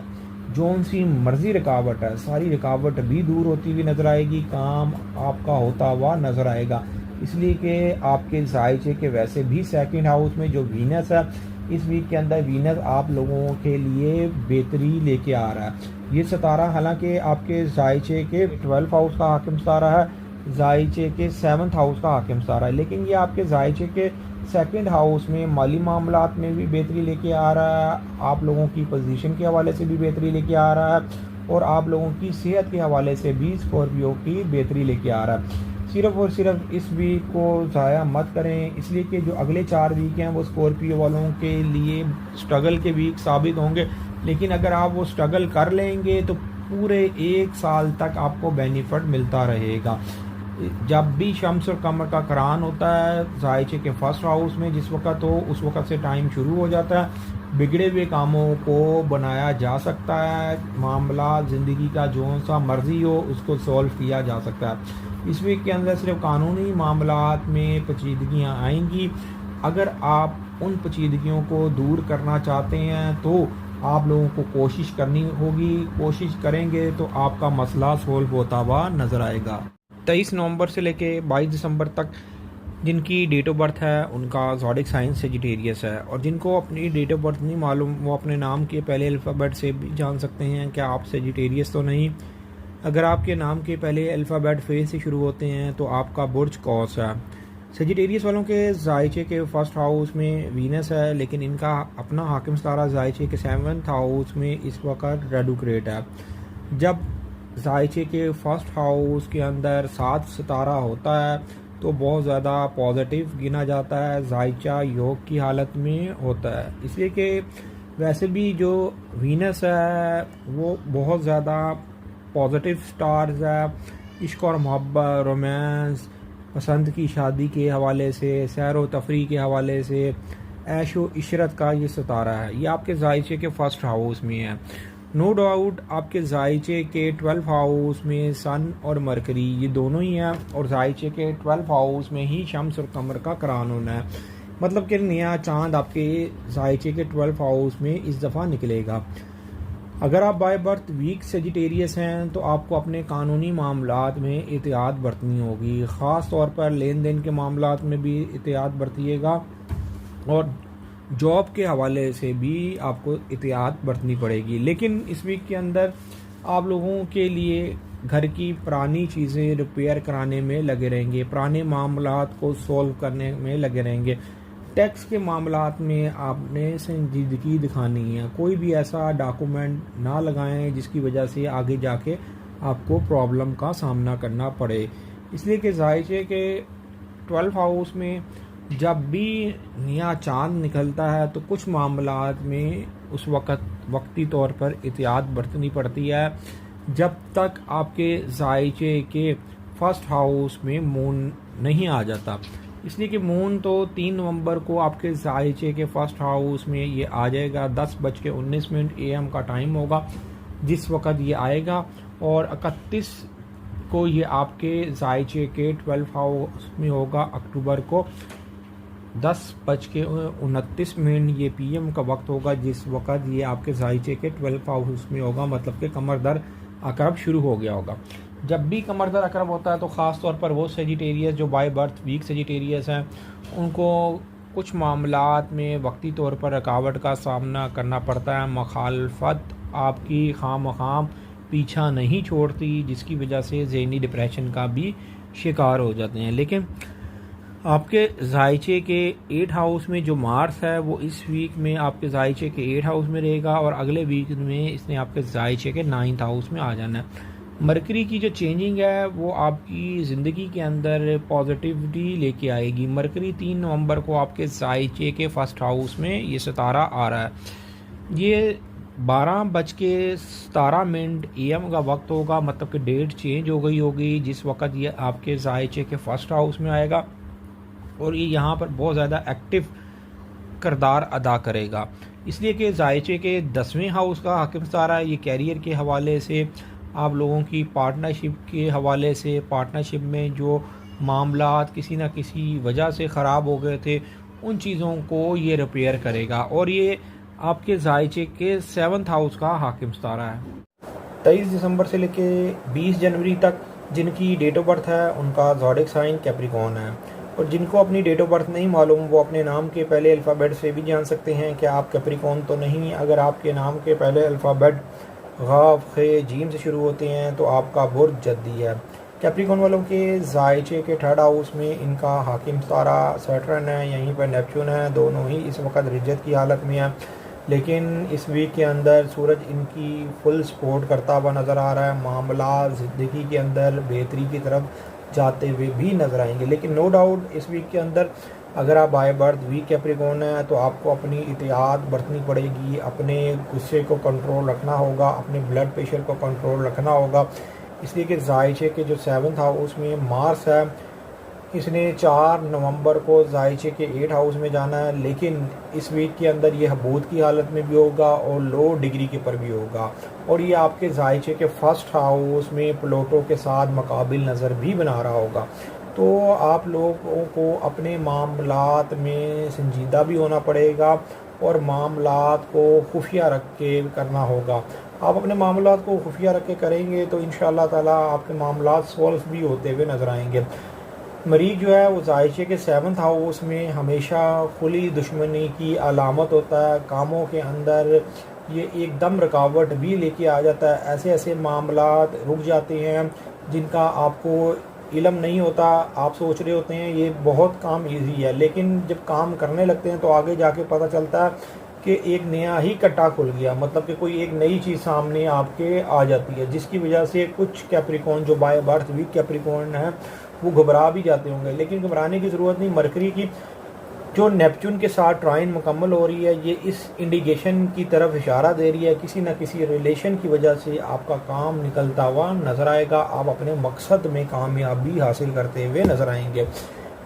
जौन सी मर्ज़ी रुकावट है, सारी रुकावट भी दूर होती हुई नज़र आएगी, काम आपका होता हुआ नज़र आएगा। इसलिए कि आपके जायचे के वैसे भी 2nd हाउस में जो वीनस है, इस वीक के अंदर वीनस आप लोगों के लिए बेहतरी लेके आ रहा है। ये सितारा हालांकि आपके जायचे के 12th हाउस का हाकिम सितारा है, जायचे के 7th हाउस का हाकिम सितारा है, लेकिन ये आपके जायचे के 2nd हाउस में माली मामलात में भी बेहतरी लेके आ रहा है, आप लोगों की पोजीशन के हवाले से भी बेहतरी लेके आ रहा है और आप लोगों की सेहत के हवाले से भी स्कॉर्पियो की बेहतरी लेके आ रहा है। सिर्फ़ और सिर्फ इस वीक को ज़ाया मत करें, इसलिए कि जो अगले 4 वीक हैं वो स्कॉर्पियो वालों के लिए स्ट्रगल के वीक साबित होंगे। लेकिन अगर आप वो स्ट्रगल कर लेंगे तो पूरे एक साल तक आपको बेनिफिट मिलता रहेगा। जब भी शम्स और कमर का करान होता है जायचे के फर्स्ट हाउस में जिस वक्त हो उस वक्त से टाइम शुरू हो जाता है, बिगड़े हुए कामों को बनाया जा सकता है, मामला ज़िंदगी का जो सा मर्जी हो उसको सॉल्व किया जा सकता है। इस वीक के अंदर सिर्फ कानूनी मामलात में पेचीदगियाँ आएंगी। अगर आप उन पेचीदगियों को दूर करना चाहते हैं तो आप लोगों को कोशिश करनी होगी, कोशिश करेंगे तो आपका मसला सॉल्व होता हुआ नज़र आएगा। 23 नवंबर से लेके 22 दिसंबर तक जिनकी डेट ऑफ बर्थ है उनका ज़ोडिक साइन सेजिटेरियस है, और जिनको अपनी डेट ऑफ बर्थ नहीं मालूम वो अपने नाम के पहले अल्फ़ाबेट से भी जान सकते हैं क्या आप सेजिटेरियस तो नहीं। अगर आपके नाम के पहले अल्फ़ाबेट फे से शुरू होते हैं तो आपका बुर्ज कौस है। सेजिटेरियस वालों के जायचे के फर्स्ट हाउस में वीनस है, लेकिन इनका अपना हाकिम सितारा जायचे के 7th हाउस में इस वक्त रेडुक्रेट है। जब जायचे के फर्स्ट हाउस के अंदर 7 सितारा होता है तो बहुत ज़्यादा पॉजिटिव गिना जाता है, जायचा योग की हालत में होता है। इसलिए कि वैसे भी जो वीनस है वो बहुत ज़्यादा पॉजिटिव स्टार्स है, इश्क और मोहब्बत, रोमांस, पसंद की शादी के हवाले से, सैर व तफरी के हवाले से, ऐश व इशरत का ये सितारा है। ये आपके जायचे के फर्स्ट हाउस में है। नो डाउट आपके जायचे के 12th हाउस में सन और मरकरी ये दोनों ही हैं, और जायचे के 12th हाउस में ही शम्स और कमर का करान होना है। मतलब कि नया चांद आपके जायचे के 12th हाउस में इस दफ़ा निकलेगा। अगर आप बाय बर्थ वीक सेजिटेरियस हैं तो आपको अपने कानूनी मामलात में एहतियात बरतनी होगी, ख़ास तौर पर लेन देन के मामलात में भी एहतियात बरतिएगा और जॉब के हवाले से भी आपको एहतियात बरतनी पड़ेगी। लेकिन इस वीक के अंदर आप लोगों के लिए घर की पुरानी चीज़ें रिपेयर कराने में लगे रहेंगे, पुराने मामलात को सॉल्व करने में लगे रहेंगे। टैक्स के मामलात में आपने संजीदगी दिखानी है, कोई भी ऐसा डॉक्यूमेंट ना लगाएं जिसकी वजह से आगे जाके आपको प्रॉब्लम का सामना करना पड़े। इसलिए कि जाहिर है कि 12 हाउस में जब भी नया चांद निकलता है तो कुछ मामलात में उस वक्ती तौर पर एहतियात बरतनी पड़ती है जब तक आपके जायचे के फर्स्ट हाउस में मून नहीं आ जाता। इसलिए कि मून तो 3 नवंबर को आपके जायचे के फर्स्ट हाउस में ये आ जाएगा। 10:19 AM का टाइम होगा जिस वक़्त ये आएगा, और 31 को ये आपके जायचे के 12 हाउस में होगा। अक्टूबर को 10:29 ये PM का वक्त होगा जिस वक़्त ये आपके जायचे के 12 हाउस में होगा, मतलब कि कमर दर अकरब शुरू हो गया होगा। जब भी कमर दर अकरब होता है तो ख़ास तौर पर वो सेजिटेरियस जो बाय बर्थ वीक सेजिटेरियस हैं उनको कुछ मामलात में वक्ती तौर पर रुकावट का सामना करना पड़ता है। मुखालफत आपकी खामखाम पीछा नहीं छोड़ती, जिसकी वजह से ज़हनी डिप्रेशन का भी शिकार हो जाते हैं। लेकिन आपके जायचे के 8 हाउस में जो मार्स है वो इस वीक में आपके जायचे के 8 हाउस में रहेगा, और अगले वीक में इसने आपके जायचे के 9th हाउस में आ जाना है। मरकरी की जो चेंजिंग है वो आपकी ज़िंदगी के अंदर पॉजिटिविटी लेके आएगी। मरकरी 3 नवंबर को आपके जायचे के फर्स्ट हाउस में ये सितारा आ रहा है। ये 12:17 AM का वक्त होगा, मतलब कि डेट चेंज हो गई होगी जिस वक्त ये आपके जायचे के फर्स्ट हाउस में आएगा, और ये यहाँ पर बहुत ज़्यादा एक्टिव किरदार अदा करेगा। इसलिए कि जायचे के 10वें हाउस का हाकिम सितारा है। ये कैरियर के हवाले से, आप लोगों की पार्टनरशिप के हवाले से, पार्टनरशिप में जो मामलात किसी न किसी वजह से ख़राब हो गए थे उन चीज़ों को ये रिपेयर करेगा, और ये आपके जायचे के 7th हाउस का हाकिम सितारा है। 23 दिसंबर से लेके 20 जनवरी तक जिनकी डेट ऑफ बर्थ है उनका ज़ोडिक साइन कैप्रिकॉर्न है, और जिनको अपनी डेट ऑफ बर्थ नहीं मालूम वो अपने नाम के पहले अल्फ़ाबेट से भी जान सकते हैं कि आप कैप्रिकॉर्न तो नहीं। अगर आपके नाम के पहले अल्फ़ाबेट ग़ाफ़ खे जीम से शुरू होते हैं तो आपका बुर्ज जद्दी है। कैप्रिकॉर्न वालों के जायचे के 3rd हाउस में इनका हाकिम सितारा सैटर्न है, यहीं पर नेपच्यून है। दोनों ही इस वक्त रिज्जत की हालत में है, लेकिन इस वीक के अंदर सूरज इनकी फुल सपोर्ट करता हुआ नज़र आ रहा है। मामला ज़िंदगी के अंदर बेहतरी की तरफ जाते हुए भी नज़र आएंगे। लेकिन नो डाउट इस वीक के अंदर अगर आप बाय बर्थ वीक कैप्रिकॉर्न है तो आपको अपनी एहतियात बरतनी पड़ेगी, अपने गुस्से को कंट्रोल रखना होगा, अपने ब्लड प्रेशर को कंट्रोल रखना होगा। इसलिए कि जायचे के जो 7th हाउस में मार्स है इसने 4 नवंबर को जायचे के 8 हाउस में जाना है, लेकिन इस वीक के अंदर ये हबूत की हालत में भी होगा और लो डिग्री के पर भी होगा, और ये आपके जायचे के 1st हाउस में प्लूटो के साथ मुकाबिल नज़र भी बना रहा होगा। तो आप लोगों को अपने मामलात में संजीदा भी होना पड़ेगा और मामलात को खुफिया रख के करना होगा। आप अपने मामलात को खुफिया रख के करेंगे तो इंशाअल्लाह ताला आपके मामलात सॉल्व भी होते हुए नज़र आएंगे। मरीज़ जो है वो जायचे के 7th हाउस में हमेशा खुली दुश्मनी की अलामत होता है। कामों के अंदर ये एकदम रुकावट भी लेके आ जाता है। ऐसे ऐसे मामलात रुक जाते हैं जिनका आपको इल्म नहीं होता। आप सोच रहे होते हैं ये बहुत काम इजी है, लेकिन जब काम करने लगते हैं तो आगे जाके पता चलता है कि एक नया ही कट्टा खुल गया, मतलब कि कोई एक नई चीज़ सामने आपके आ जाती है, जिसकी वजह से कुछ कैप्रिकॉर्न जो बाय बर्थ वीक कैप्रिकॉर्न है वो घबरा भी जाते होंगे। लेकिन घबराने की ज़रूरत नहीं। मरकरी की जो नेपच्यून के साथ ट्राइन मुकम्मल हो रही है ये इस इंडिकेशन की तरफ इशारा दे रही है किसी न किसी रिलेशन की वजह से आपका काम निकलता हुआ नज़र आएगा, आप अपने मकसद में कामयाबी हासिल करते हुए नज़र आएंगे।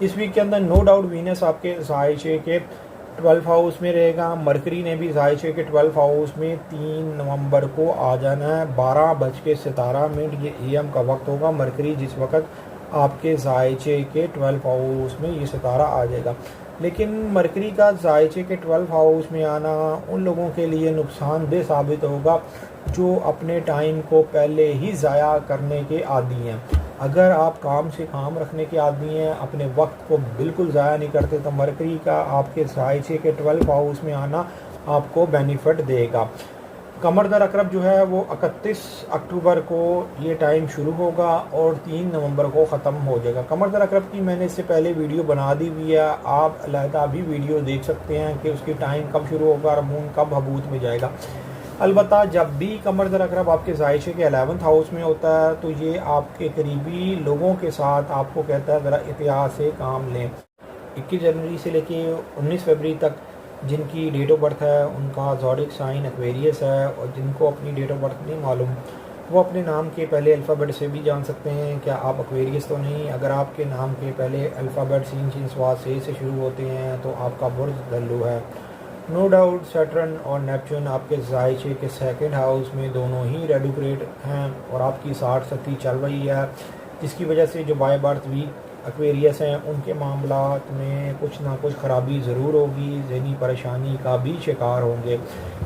इस वीक के अंदर नो डाउट वीनस आपके जायचे के 12 हाउस में रहेगा। मरकरी ने भी जायचे के 12 हाउस में 3 नवंबर को आ जाना है। 12:17 ये AM का वक्त होगा। मरकरी जिस वक्त आपके जायचे के 12 हाउस में ये सितारा आ जाएगा। लेकिन मरकरी का जायचे के 12 हाउस में आना उन लोगों के लिए नुकसानदेह साबित होगा जो अपने टाइम को पहले ही ज़ाया करने के आदी हैं। अगर आप काम से काम रखने के आदी हैं, अपने वक्त को बिल्कुल ज़ाया नहीं करते, तो मरकरी का आपके जायचे के 12 हाउस में आना आपको बेनिफिट देगा। कमर दर अकरब जो है वो 31 अक्टूबर को ये टाइम शुरू होगा और 3 नवंबर को ख़त्म हो जाएगा। कमर दर अकरब की मैंने इससे पहले वीडियो बना दी हुई है, आप अलहदा भी वीडियो देख सकते हैं कि उसकी टाइम कब शुरू होगा और मून कब हबूत में जाएगा। अलबत्ता जब भी कमर दर अकरब आपके ज़ायशे के 11th हाउस में होता है तो ये आपके करीबी लोगों के साथ आपको कहता है ज़रा एहतियात से काम लें। 21 जनवरी से लेके 19 फरवरी तक जिनकी डेट ऑफ बर्थ है उनका ज़ोडिक साइन एक्वेरियस है, और जिनको अपनी डेट ऑफ बर्थ नहीं मालूम वो अपने नाम के पहले अल्फ़ाबेट से भी जान सकते हैं क्या आप एक्वेरियस तो नहीं। अगर आपके नाम के पहले अल्फ़ाबेट सीन शीन स्वाद से शुरू होते हैं तो आपका बुर्ज धल्लू है। नो डाउट सैटर्न और नेपच्यून आपके ज़ायशे के 2nd हाउस में दोनों ही रेट्रोग्रेड हैं और आपकी 60 चल रही है, जिसकी वजह से जो बाय बर्थ वीक एक्वेरियस हैं उनके मामलात में कुछ ना कुछ ख़राबी ज़रूर होगी, ज़हनी परेशानी का भी शिकार होंगे।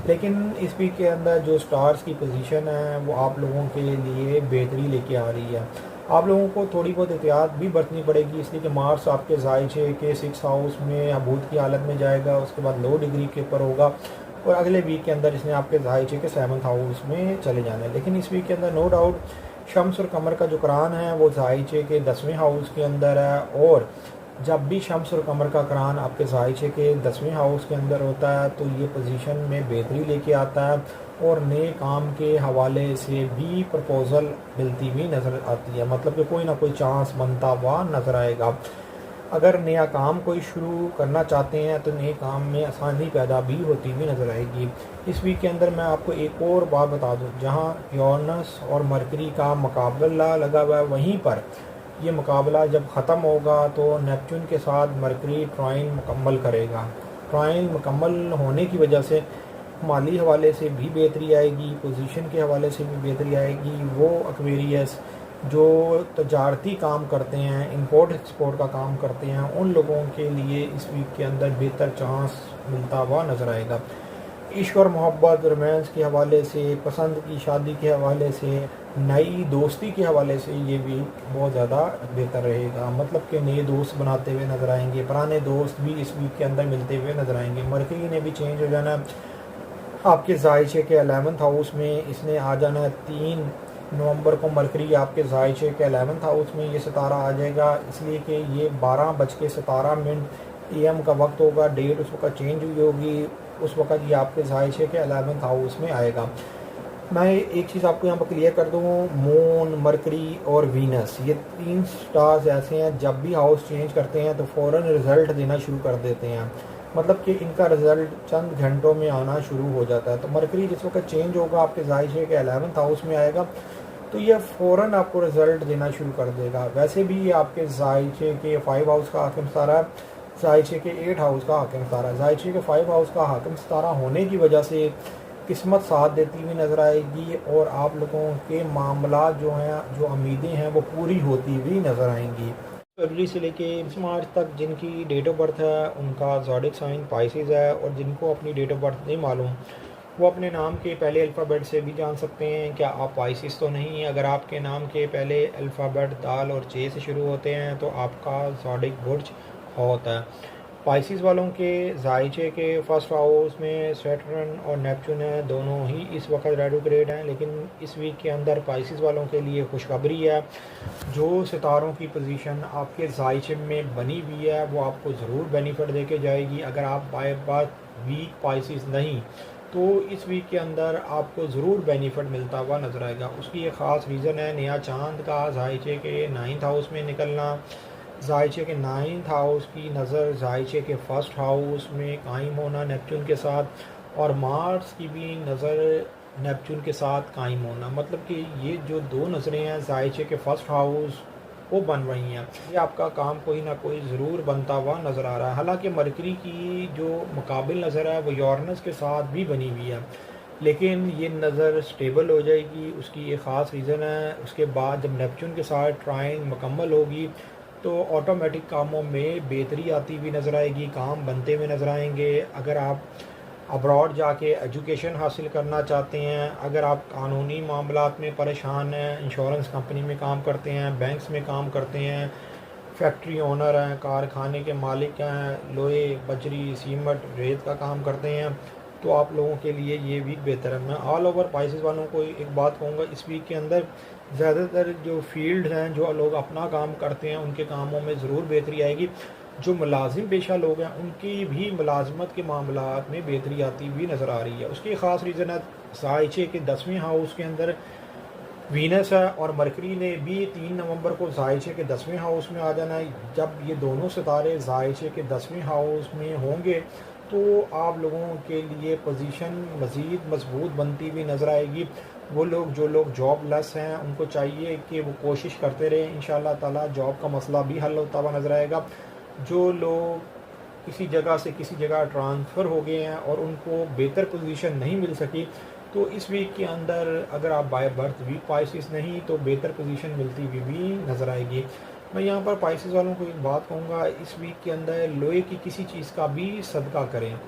लेकिन इस वीक के अंदर जो स्टार्स की पोजीशन है वो आप लोगों के लिए बेहतरी लेके आ रही है। आप लोगों को थोड़ी बहुत एहतियात भी बरतनी पड़ेगी, इसलिए कि मार्स आपके ज़ायशे के 6 हाउस में हबूत की हालत में जाएगा, उसके बाद लो डिग्री के ऊपर होगा और अगले वीक के अंदर इसने आपके ज़ायशे के 7th हाउस में चले जाना है। लेकिन इस वीक के अंदर नो डाउट शम्स और कमर का जो करान है वो ज़ायशे के 10वें हाउस के अंदर है, और जब भी शम्स और कमर का करान आपके ज़ायशे के 10वें हाउस के अंदर होता है तो ये पोजीशन में बेहतरी लेके आता है और नए काम के हवाले से भी प्रपोज़ल मिलती हुई नज़र आती है। मतलब कि कोई ना कोई चांस बनता हुआ नज़र आएगा। अगर नया काम कोई शुरू करना चाहते हैं तो नए काम में आसानी पैदा भी होती हुई नज़र आएगी। इस वीक के अंदर मैं आपको एक और बात बता दूं, जहां यूरेनस और मरकरी का मुकाबला लगा हुआ है वहीं पर ये मुकाबला जब ख़त्म होगा तो नेपच्यून के साथ मरकरी ट्राइन मुकम्मल करेगा। ट्राइन मुकम्मल होने की वजह से माली हवाले से भी बेहतरी आएगी, पोजीशन के हवाले से भी बेहतरी आएगी। वो एक्वेरियस जो तजारती काम करते हैं, इंपोर्ट एक्सपोर्ट का काम करते हैं, उन लोगों के लिए इस वीक के अंदर बेहतर चांस मिलता हुआ नज़र आएगा। इश्क और मोहब्बत रोमांस के हवाले से, पसंद की शादी के हवाले से, नई दोस्ती के हवाले से ये वीक बहुत ज़्यादा बेहतर रहेगा। मतलब कि नए दोस्त बनाते हुए नज़र आएंगे, पुराने दोस्त भी इस वीक के अंदर मिलते हुए नज़र आएंगे। मरकरी ने भी चेंज हो जाना आपके ज़ायशे के 11th हाउस में, इसने आ जाना 3 नवंबर को मरकरी आपके ज़ायशे के 11th हाउस में ये सितारा आ जाएगा, इसलिए कि ये 12:17 AM का वक्त होगा। डेट उस वक्त चेंज हुई होगी, उस वक्त ये आपके ज़ायशे के 11th हाउस में आएगा। मैं एक चीज़ आपको यहाँ पर क्लियर कर दूँ, मून, मरकरी और वीनस ये 3 स्टार्स ऐसे हैं जब भी हाउस चेंज करते हैं तो फ़ौरन रिज़ल्ट देना शुरू कर देते हैं। मतलब कि इनका रिज़ल्ट चंद घंटों में आना शुरू हो जाता है। तो मरकरी जिस वक्त चेंज होगा आपके ज़ायशे के 11th हाउस में आएगा तो ये फ़ौरन आपको रिज़ल्ट देना शुरू कर देगा। वैसे भी ये आपके ज़ायशे के 5 हाउस का हाकिम सितारा है, ज़ायशे के 8 हाउस का हाकिम सितारा है। ज़ायशे के 5 हाउस का हाकिम सितारा होने की वजह से किस्मत साथ देती हुई नज़र आएगी और आप लोगों के मामला जो हैं, जो उम्मीदें हैं वो पूरी होती हुई नज़र आएंगी। फरवरी से लेके 20 मार्च तक जिनकी डेट ऑफ बर्थ है उनका ज़ोडिक साइन पाइसेस है, और जिनको अपनी डेट ऑफ बर्थ नहीं मालूम वो अपने नाम के पहले अल्फ़ाबेट से भी जान सकते हैं क्या आप पाइसेस तो नहीं। अगर आपके नाम के पहले अल्फ़ाबेट दाल और जे से शुरू होते हैं तो आपका ज़ोडिक बुर्ज होता है। पाइसेस वालों के ज़ायशे के 1st हाउस में सैटर्न और नेपच्यून है, दोनों ही इस वक्त रेट्रोग्रेड हैं। लेकिन इस वीक के अंदर पाइसेस वालों के लिए खुशखबरी है, जो सितारों की पोजीशन आपके ज़ायशे में बनी हुई है वो आपको ज़रूर बेनिफिट दे के जाएगी। अगर आप बाय बर्थ वीक पाइसेस नहीं तो इस वीक के अंदर आपको ज़रूर बेनिफिट मिलता हुआ नज़र आएगा। उसकी एक ख़ास रीज़न है नया चांद का ज़ायशे के 9th हाउस में निकलना। ज़ायशे के 9th हाउस की नज़र ज़ायशे के 1st हाउस में कायम होना नेपच्यून के साथ, और मार्स की भी नज़र नेपच्यून के साथ कायम होना। मतलब कि ये जो 2 नज़रें हैं ज़ायशे के 1st हाउस वो बन रही हैं, ये आपका काम कोई ना कोई ज़रूर बनता हुआ नज़र आ रहा है। हालांकि मरकरी की जो मुकाबिल नज़र है वो यूरेनस के साथ भी बनी हुई है, लेकिन ये नज़र स्टेबल हो जाएगी। उसकी एक ख़ास रीज़न है, उसके बाद जब नेपच्यून के साथ ट्राइन मुकम्मल होगी तो ऑटोमेटिक कामों में बेहतरी आती हुई नज़र आएगी, काम बनते हुए नज़र आएंगे। अगर आप अब्रॉड जाके एजुकेशन हासिल करना चाहते हैं, अगर आप कानूनी मामलात में परेशान हैं, इंश्योरेंस कंपनी में काम करते हैं, बैंक्स में काम करते हैं, फैक्ट्री ओनर हैं, कारखाने के मालिक हैं, लोहे, बजरी, सीमेंट, रेत का काम करते हैं, तो आप लोगों के लिए ये वीक बेहतर है। मैं ऑल ओवर पाइसेस वालों को एक बात कहूँगा, इस वीक के अंदर ज़्यादातर जो फील्ड हैं, जो लोग अपना काम करते हैं, उनके कामों में ज़रूर बेहतरी आएगी। जो मुलाजिम पेशा लोग हैं उनकी भी मुलाजमत के मामलात में बेहतरी आती हुई नज़र आ रही है। उसकी ख़ास रीज़न है ज़ायचे के 10वें हाउस के अंदर वीनस है और मरकरी ने भी 3 नवंबर को ज़ायचे के 10वें हाउस में आ जाना है। जब ये दोनों सितारे ज़ायचे के 10वें हाउस में होंगे तो आप लोगों के लिए पोजीशन मज़ीद मजबूत बनती हुई नज़र आएगी। वो लोग जो लोग जॉबलेस हैं उनको चाहिए कि वो कोशिश करते रहें, इंशाअल्लाह ताला जॉब का मसला भी हल होता हुआ नज़र आएगा। जो लोग किसी जगह से किसी जगह ट्रांसफ़र हो गए हैं और उनको बेहतर पोजीशन नहीं मिल सकी, तो इस वीक के अंदर अगर आप बाय बर्थ वीक पाइसेस नहीं तो बेहतर पोजीशन मिलती हुई भी नज़र आएगी। मैं यहाँ पर पाइसेस वालों को एक बात कहूँगा, इस वीक के अंदर लोहे की किसी चीज़ का भी सदका करें।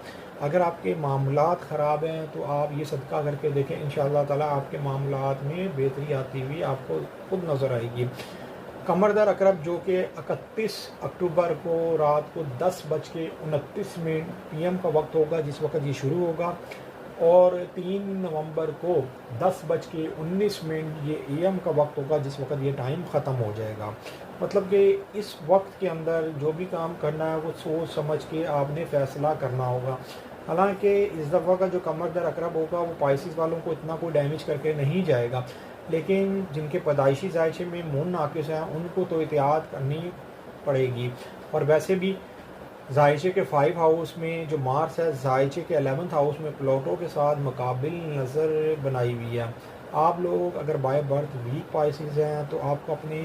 अगर आपके मामलात ख़राब हैं तो आप ये सदका करके देखें, इंशाअल्लाह ताला आपके मामलात में बेहतरी आती हुई आपको खुद नज़र आएगी। कमरदर अकरब जो कि 31 अक्टूबर को रात को 10:29 PM का वक्त होगा जिस वक्त ये शुरू होगा, और 3 नवंबर को 10:19 ये AM का वक्त होगा जिस वक्त ये टाइम ख़त्म हो जाएगा। मतलब कि इस वक्त के अंदर जो भी काम करना है वो सोच समझ के आपने फ़ैसला करना होगा। हालांकि इस दफ़ा का जो कमर दर अकरब होगा वो पाइसेस वालों को इतना कोई डैमेज करके नहीं जाएगा, लेकिन जिनके पैदाइशी जायचे में मून नाकिस हैं उनको तो एहतियात करनी पड़ेगी। और वैसे भी जायचे के 5 हाउस में जो मार्स है, जायचे के 11th हाउस में प्लूटो के साथ मुकाबिल नज़र बनाई हुई है। आप लोग अगर बाय बर्थ वीक पाइसेस हैं तो आपको अपने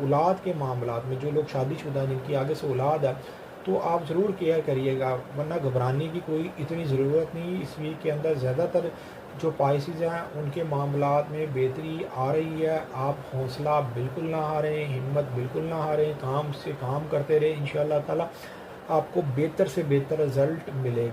औलाद के मामलात में, जो लोग शादीशुदा जिनकी आगे से औलाद है, तो आप ज़रूर केयर करिएगा, वरना घबराने की कोई इतनी ज़रूरत नहीं। इस वीक के अंदर ज़्यादातर जो पाइसेस हैं उनके मामलात में बेहतरी आ रही है। आप हौसला बिल्कुल ना हारें, हिम्मत बिल्कुल ना हारें, काम से काम करते रहें, इंशाअल्लाह ताला आपको बेहतर से बेहतर रिज़ल्ट मिलेगा।